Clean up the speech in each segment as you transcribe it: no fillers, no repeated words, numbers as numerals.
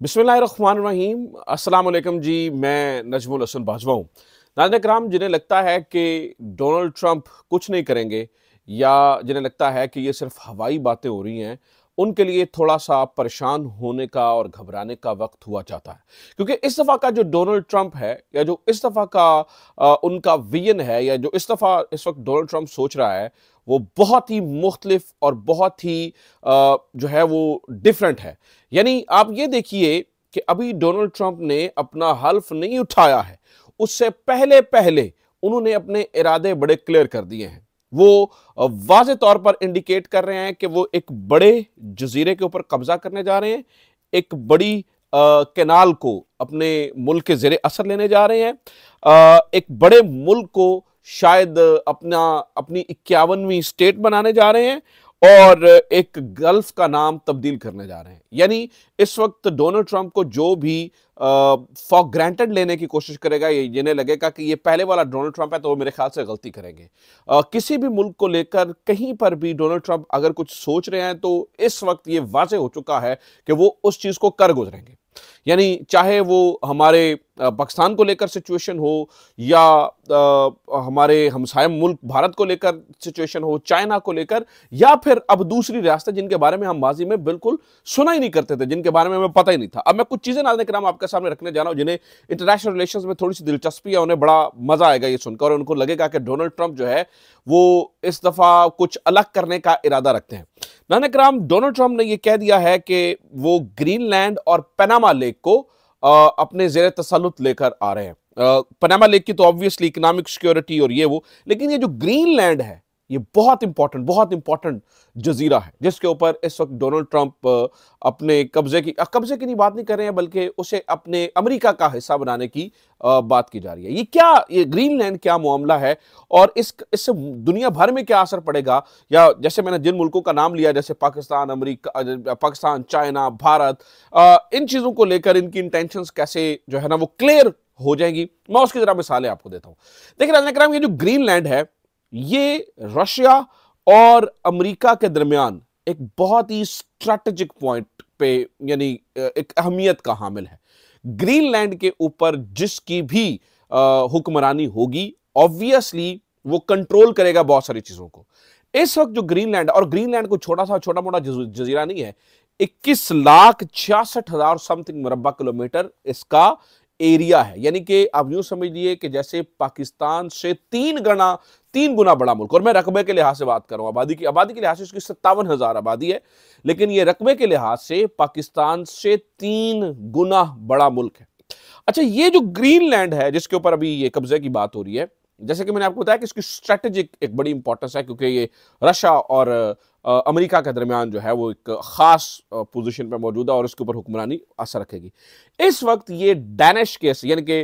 बिस्मिल्लाहिर्रहमानिर्रहीम। अस्सलाम वालेकुम जी, मैं नजमुल हसन बाजवा हूँ। नाज़रीन कराम, जिन्हें लगता है कि डोनाल्ड ट्रंप कुछ नहीं करेंगे या जिन्हें लगता है कि ये सिर्फ हवाई बातें हो रही हैं, उनके लिए थोड़ा सा परेशान होने का और घबराने का वक्त हुआ जाता है। क्योंकि इस दफ़ा का जो डोनाल्ड ट्रंप है या जो इस दफ़ा का उनका विजन है या जो इस दफ़ा इस वक्त डोनाल्ड ट्रंप सोच रहा है, वो बहुत ही मुख्तलिफ और बहुत ही जो है वो डिफरेंट है। यानी आप ये देखिए कि अभी डोनाल्ड ट्रंप ने अपना हल्फ नहीं उठाया है, उससे पहले पहले उन्होंने अपने इरादे बड़े क्लियर कर दिए हैं। वो वाज़े तौर पर इंडिकेट कर रहे हैं कि वो एक बड़े जजीरे के ऊपर कब्जा करने जा रहे हैं, एक बड़ी कैनाल को अपने मुल्क के ज़ेरे असर लेने जा रहे हैं, एक बड़े मुल्क को शायद अपनी 51वीं स्टेट बनाने जा रहे हैं और एक गल्फ का नाम तब्दील करने जा रहे हैं। यानी इस वक्त डोनाल्ड ट्रंप को जो भी फॉर ग्रांटेड लेने की कोशिश करेगा, ये जिन्हें लगेगा कि ये पहले वाला डोनाल्ड ट्रंप है, तो वो मेरे ख्याल से गलती करेंगे। किसी भी मुल्क को लेकर कहीं पर भी डोनाल्ड ट्रंप अगर कुछ सोच रहे हैं तो इस वक्त ये वाज़े हो चुका है कि वो उस चीज़ को कर गुजरेंगे। यानी चाहे वो हमारे पाकिस्तान को लेकर सिचुएशन हो या हमारे हमसाय मुल्क भारत को लेकर सिचुएशन हो, चाइना को लेकर, या फिर अब दूसरी रियासतें जिनके बारे में हम माजी में बिल्कुल सुना ही नहीं करते थे, जिनके बारे में हमें पता ही नहीं था। अब मैं कुछ चीजें नाज़रीन किराम आपके सामने रखने जा रहा हूं जिन्हें इंटरनेशनल रिलेशंस में थोड़ी सी दिलचस्पी है, उन्हें बड़ा मजा आएगा ये सुनकर और उनको लगेगा कि डोनाल्ड ट्रंप जो है वो इस दफा कुछ अलग करने का इरादा रखते हैं। नाज़रीन किराम, डोनाल्ड ट्रंप ने यह कह दिया है कि वो ग्रीनलैंड और पनामा लेक को अपने जेर तसल्लुत लेकर आ रहे हैं। पनामा लेक की तो ऑब्वियसली इकोनॉमिक सिक्योरिटी और ये वो, लेकिन ये जो ग्रीनलैंड है ये बहुत इंपॉर्टेंट जजीरा है जिसके ऊपर इस वक्त डोनाल्ड ट्रंप अपने कब्जे की नहीं बात नहीं कर रहे हैं, बल्कि उसे अपने अमेरिका का हिस्सा बनाने की बात की जा रही है। ये ग्रीनलैंड क्या मामला है और इससे दुनिया भर में क्या असर पड़ेगा, या जैसे मैंने जिन मुल्कों का नाम लिया जैसे पाकिस्तान, अमेरिका, पाकिस्तान, चाइना, भारत, इन चीजों को लेकर इनकी इंटेंशंस कैसे जो है ना वो क्लियर हो जाएंगी, मैं उसकी जरा मिसालें आपको देता हूं। देखिए नाज़रीन किराम, ये जो ग्रीनलैंड है ये रशिया और अमेरिका के दरमियान एक बहुत ही स्ट्रैटेजिक पॉइंट पे यानी एक अहमियत का हामिल है। ग्रीनलैंड के ऊपर जिसकी भी हुक्मरानी होगी, ऑब्वियसली वो कंट्रोल करेगा बहुत सारी चीजों को। इस वक्त जो ग्रीनलैंड को छोटा मोटा जजीरा नहीं है, 21,66,000 समथिंग मुरब्बा किलोमीटर इसका एरिया है। यानी कि आप यूं समझ लीजिए कि जैसे पाकिस्तान से तीन गुना बड़ा मुल्क। और मैं रकबे के लिहाज से बात कर रहा हूं, आबादी के लिहाज से इसकी 57,000 आबादी है, लेकिन ये रकबे के लिहाज से पाकिस्तान से 3 गुना बड़ा मुल्क है। अच्छा, ये जो ग्रीनलैंड है जिसके ऊपर अभी ये कब्जे की बात हो रही है, जैसे कि मैंने आपको बताया कि इसकी स्ट्रेटेजिक एक बड़ी इंपॉर्टेंस है, क्योंकि ये रशिया और अमेरिका के दरमियान जो है वो एक खास पोजीशन पे मौजूद है और इसके ऊपर हुक्मरानी असर रखेगी। इस वक्त ये डैनिश केस यानी कि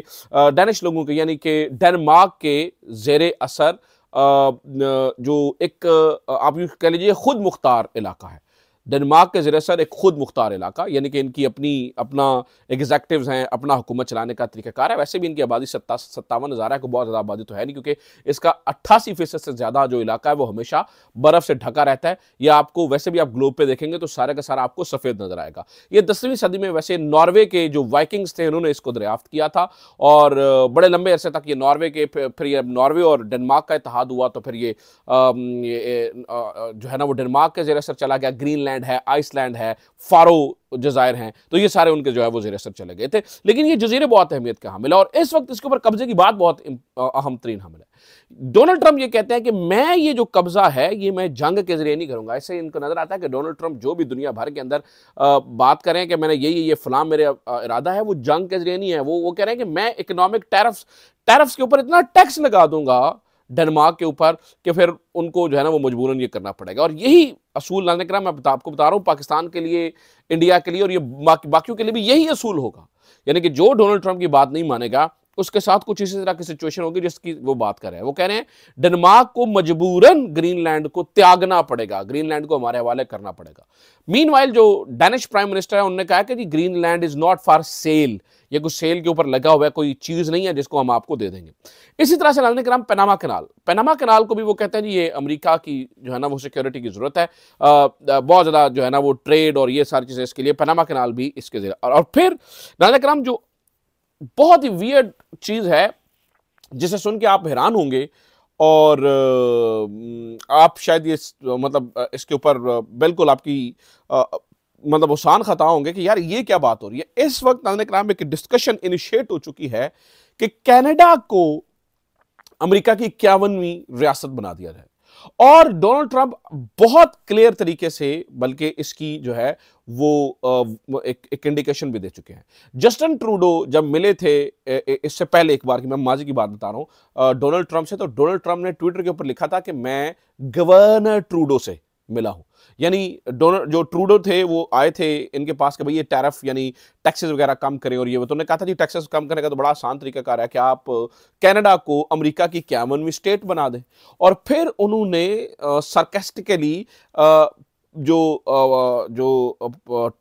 डैनिश लोगों के यानी कि डेनमार्क के जेरे असर जो एक आप यूं कह लीजिए खुद मुख्तार इलाका है। डेनमार्क के ज़रिए सर एक खुद मुख्तार इलाका, यानी कि इनकी अपना एग्जेक्टिव्स हैं, अपना हुकूमत चलाने का तरीक़ाकार है। वैसे भी इनकी आबादी 57,000 है, कोई बहुत ज़्यादा आबादी तो है नहीं, क्योंकि इसका 88% से ज़्यादा जो इलाका है वो हमेशा बर्फ़ से ढका रहता है। या आपको वैसे भी आप ग्लोब पे देखेंगे तो सारा का सारा आपको सफ़ेद नज़र आएगा। ये 10वीं सदी में वैसे नॉर्वे के जो वाइकिंग्स थे उन्होंने इसको दरियाफ्त किया था और बड़े लंबे अरसे तक ये नॉर्वे के फिर ये नॉर्वे और डेनमार्क का इत्तेहाद हुआ तो फिर ये जो है ना वो डेनमार्क के ज़रिए असर चला गया। ग्रीनलैंड है, आइसलैंड है, फारो जजायर हैं, तो ये सारे उनके जो है वो ज़ेरे असर चले गए थे। लेकिन ये जजीरे बहुत अहमियत का हामिल है और इस वक्त इसके ऊपर कब्जे की बात बहुत अहम तरीन हामिल है। डोनाल्ड ट्रंप ये कहते हैं कि मैं ये जो कब्जा है ये मैं जंग के जरिए नहीं करूंगा। ऐसे इनको नजर आता है कि डोनाल्ड ट्रंप जो भी दुनिया भर के अंदर बात करें कि मैंने ये फलां मेरे इरादा है, वो जंग के जरिए नहीं है। वो कह रहे हैं कि मैं इकोनॉमिक टैरिफ्स के ऊपर इतना टैक्स लगा दूंगा डेनमार्क के ऊपर कि फिर उनको जो है ना वो मजबूरन ये करना पड़ेगा। और यही असूल लाने का मैं आपको बता रहा हूँ, पाकिस्तान के लिए, इंडिया के लिए और ये बाकियों के लिए भी यही असूल होगा। यानी कि जो डोनाल्ड ट्रंप की बात नहीं मानेगा उसके साथ कुछ इसी तरह की सिचुएशन होगी जिसकी वो बात कर रहे हैं। वो कह रहे हैं डेनमार्क को मजबूरन ग्रीनलैंड को त्यागना पड़ेगा, ग्रीनलैंड को हमारे हवाले करना पड़ेगा। मीनवाइल जो डैनिश प्राइम मिनिस्टर है उन्होंने कहा कि जी Greenland is not for sale, ये कुछ सेल के ऊपर लगा हुआ है, कोई चीज नहीं है जिसको हम आपको दे देंगे। इसी तरह से नाज़रीन किराम पनामा कैनाल, पनामा कैनाल को भी वो कहते हैं जी ये अमेरिका की जो है ना वो सिक्योरिटी की जरूरत है, बहुत ज्यादा जो है ना वो ट्रेड और ये सारी चीजें इसके लिए, पनामा कैनाल भी इसके जरिए। और फिर नाज़रीन किराम जो बहुत ही वियर्ड चीज है जिसे सुन के आप हैरान होंगे और आप शायद ये मतलब इसके ऊपर बिल्कुल आपकी मतलब उसान खता होंगे कि यार ये क्या बात हो रही है। इस वक्त नाज़रीन किराम एक डिस्कशन इनिशिएट हो चुकी है कि कनाडा को अमेरिका की 51वीं रियासत बना दिया जाए और डोनाल्ड ट्रंप बहुत क्लियर तरीके से बल्कि इसकी जो है वो एक इंडिकेशन भी दे चुके हैं। जस्टिन ट्रूडो जब मिले थे इससे पहले एक बार की, मैं माजी की बात बता रहा हूं, डोनाल्ड ट्रंप से, तो डोनाल्ड ट्रंप ने ट्विटर के ऊपर लिखा था कि मैं गवर्नर ट्रूडो से मिला हूं। यानी जो ट्रूडो थे वो आए थे इनके पास कि भाई ये टैरिफ यानी टैक्सेस वगैरह कम करें और ये वो, तो उन्होंने कहा था जी टैक्सेस कम करने का तो बड़ा आसान तरीका है कि आप कनाडा को अमेरिका की 51वीं स्टेट बना दें। और फिर उन्होंने सरकास्टिकली जो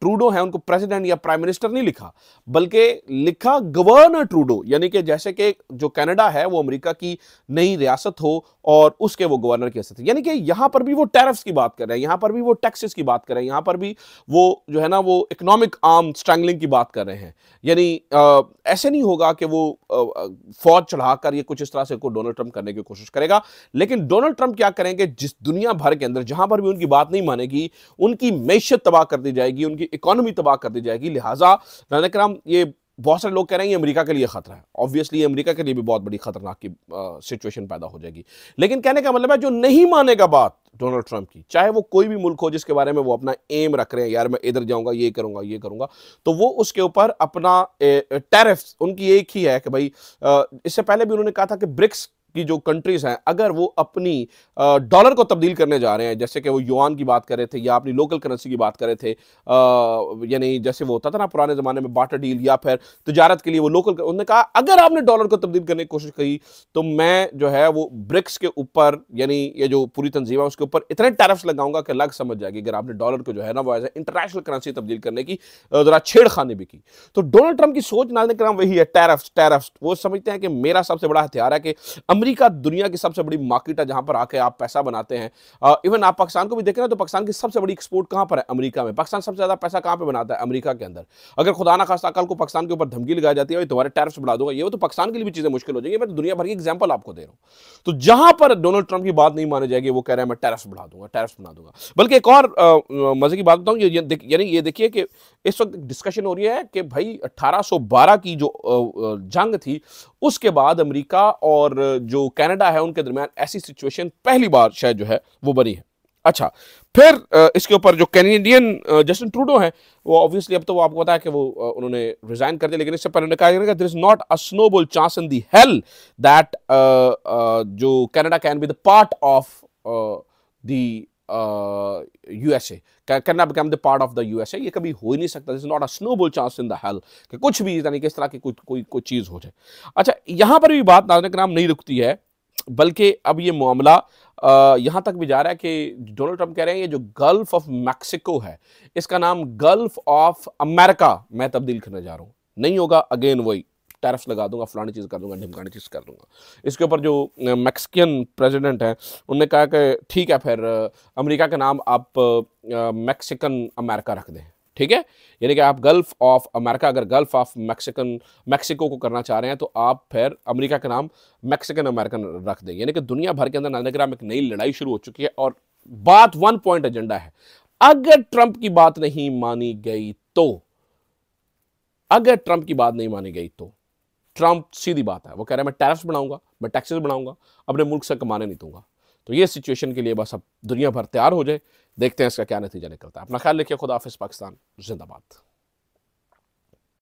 ट्रूडो है उनको प्रेसिडेंट या प्राइम मिनिस्टर नहीं लिखा, बल्कि लिखा गवर्नर ट्रूडो, यानी कि जैसे कि जो कनाडा है वो अमेरिका की नई रियासत हो और उसके वो गवर्नर की हैसियत है। यानी कि यहां पर भी वो टैरिफ्स की बात कर रहे हैं, यहां पर भी वो टैक्सेस की बात कर रहे हैं, यहां पर भी वो जो है ना वो इकोनॉमिक आर्म स्ट्रैंगलिंग की बात कर रहे हैं। यानी ऐसे नहीं होगा कि वो फौज चढ़ाकर ये कुछ इस तरह से को डोनाल्ड ट्रंप करने की कोशिश करेगा, लेकिन डोनाल्ड ट्रंप क्या करेंगे, जिस दुनिया भर के अंदर जहां पर भी उनकी बात नहीं मानेगी उनकी मैशत तबाह कर दी जाएगी, उनकी इकोनॉमी तबाह कर दी जाएगी। लिहाजा नाज़रीन किराम ये बहुत सारे लोग कह रहे हैं ये अमेरिका के लिए खतरा है, ऑब्वियसली ये अमेरिका के लिए भी बहुत बड़ी खतरनाक की सिचुएशन पैदा हो जाएगी। लेकिन कहने का मतलब है जो नहीं मानेगा बात डोनाल्ड ट्रंप की, चाहे वो कोई भी मुल्क हो जिसके बारे में वो अपना एम रख रहे हैं, यार मैं इधर जाऊंगा ये करूंगा, तो वो उसके ऊपर अपना टैरिफ उनकी एक ही है कि भाई इससे पहले भी उन्होंने कहा था कि ब्रिक्स की जो कंट्रीज हैं अगर वो अपनी डॉलर को तब्दील करने जा रहे हैं, जैसे कि वो युआन की बात कर रहे थे या अपनी लोकल करेंसी की बात कर रहे थे, यानी जैसे वो होता था ना पुराने ज़माने में बार्टर डील या फिर तिजारत के लिए वो लोकल, उन्होंने कहा अगर आपने डॉलर को तब्दील करने की कोशिश की तो मैं जो है वो ब्रिक्स के ऊपर यानी ये जो पूरी तंजीम है उसके ऊपर इतने टैरिफ्स लगाऊंगा कि लग समझ जाएगी अगर आपने डॉलर को जो है ना वो एज इंटरनेशनल करेंसी तब्दील करने की जरा छेड़खानी भी की। तो डोनाल्ड ट्रंप की सोच नाज़रीन किराम वही है, टैरिफ्स। वो समझते हैं कि मेरा सबसे बड़ा हथियार है कि अमेरिका दुनिया की सबसे बड़ी मार्केट है जहां पर आके आप पैसा बनाते हैं। इवन आप पाकिस्तान को भी देखें ना तो पाकिस्तान की सबसे बड़ी एक्सपोर्ट कहां पर है, अमेरिका में। पाकिस्तान सबसे ज्यादा पैसा कहां पे बनाता है, अमेरिका के अंदर। अगर खुदा ना खास्ता कल को पाकिस्तान के ऊपर धमकी लगाई जाती है तुम्हारे टैरिफ्स बढ़ा दूंगा, ये तो पाकिस्तान के लिए भी चीजें मुश्किल हो जाएगी। मैं तो दुनिया भर की एग्जांपल आपको दे रहा हूं। तो जहां पर डोनाल्ड ट्रंप की बात नहीं मानी जाएगी वो कह रहे हैं मैं टैरिफ्स बढ़ा दूंगा, टैरिफ्स बना दूंगा। बल्कि एक और मजे की बात बताऊं, यानी ये देखिए कि इस वक्त डिस्कशन हो रही है कि भाई 1812 की जो जंग थी उसके बाद अमेरिका और जो कनाडा है उनके दरमियान ऐसी सिचुएशन पहली बार शायद जो है वो बनी है। अच्छा, फिर इसके ऊपर जो कैनेडियन जस्टिन ट्रूडो है वो ऑब्वियसली अब तो वो आपको पता है कि वो उन्होंने रिजाइन कर दिया, लेकिन इससे पहले उन्होंने कहा there is not a snowball chance in the hell that जो Canada can be the part of the USA, can become the part of the USA. ये कभी हो ही नहीं सकता, this is not a snowball chance in the hell कि कुछ भी यानी कि इस तरह की कोई चीज हो जाए। अच्छा, यहां पर भी बात नाज़रीन किराम नहीं रुकती है, बल्कि अब ये मामला यहां तक भी जा रहा है कि डोनाल्ड ट्रंप कह रहे हैं ये जो गल्फ ऑफ मैक्सिको है इसका नाम गल्फ ऑफ अमेरिका मैं तब्दील करने जा रहा हूं। नहीं होगा, अगेन वही टैरिफ्स लगा दूंगा, फलानी चीज कर दूंगा, ढिमकानी चीज कर दूंगा। इसके ऊपर जो मैक्सिकन प्रेसिडेंट है उन्होंने कहा कि ठीक है फिर अमेरिका का नाम आप मैक्सिकन अमेरिका रख दें, ठीक है। यानी कि आप गल्फ ऑफ अमेरिका, अगर गल्फ ऑफ मैक्सिको को करना चाह रहे हैं तो आप फिर अमेरिका का नाम मैक्सिकन अमेरिकन रख दें। यानी कि दुनिया भर के अंदर नाज़रीन एक नई लड़ाई शुरू हो चुकी है और बात वन पॉइंट एजेंडा है। अगर ट्रंप की बात नहीं मानी गई तो, अगर ट्रंप की बात नहीं मानी गई तो ट्रंप सीधी बात है वो कह रहा है मैं टैरिफ्स बढ़ाऊंगा, मैं टैक्सेस बढ़ाऊंगा, अपने मुल्क से कमाने नहीं दूंगा। तो ये सिचुएशन के लिए बस अब दुनिया भर तैयार हो जाए, देखते हैं इसका क्या नतीजा निकलता है। अपना ख्याल रखिए, खुदा हाफिज़, पाकिस्तान जिंदाबाद।